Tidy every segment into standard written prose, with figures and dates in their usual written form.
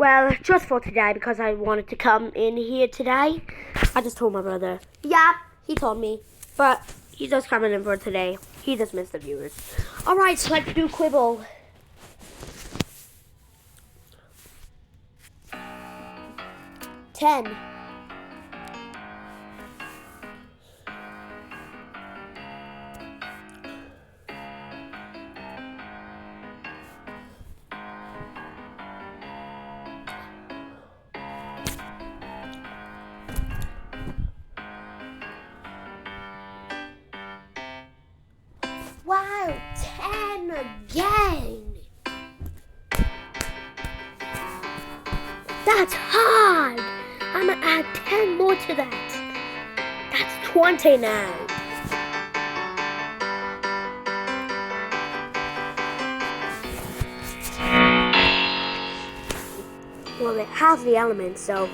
Well, just for today because I wanted to come in here today. I just told my brother. Yeah, he told me. But he's just coming in for today. He just missed the viewers. Alright, so let's do Quibble. Ten. Wow, 10 again. That's hard. I'm gonna add 10 more to that. That's 20 now. Well, it has the elements, so,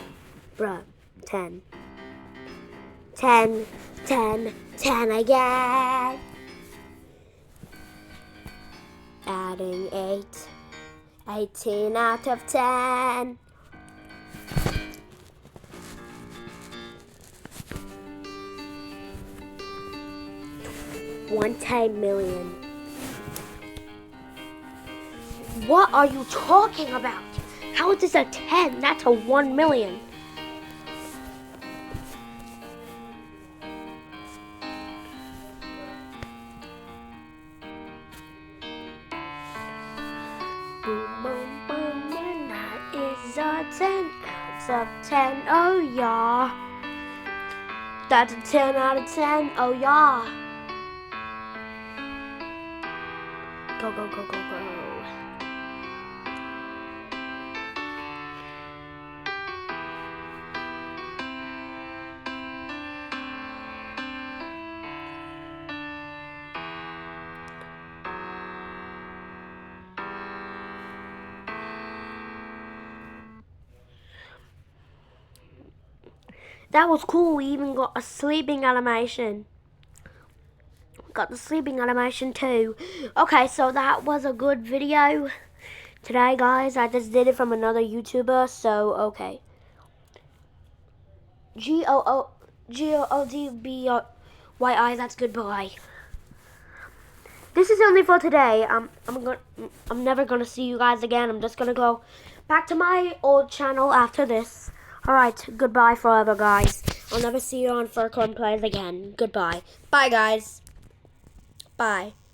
bruh, 10. 10, 10, 10 again. Adding 8. 18 out of 10. $1 What are you talking about? How is this a 10? That's a 1 million. Boom, boom, boom, and that is a 10 out of 10. Oh yeah. That's a 10 out of 10. Oh yeah. Go, go, go, go, go. That was cool. We even got a sleeping animation. Got the sleeping animation too. Okay, so that was a good video today, guys. I just did it from another YouTuber, so okay. GOODBY. That's goodbye. This is only for today. I'm never gonna see you guys again. I'm just gonna go back to my old channel after this. Alright, goodbye forever, guys. I'll never see you on Furcorn Plays again. Goodbye. Bye, guys. Bye.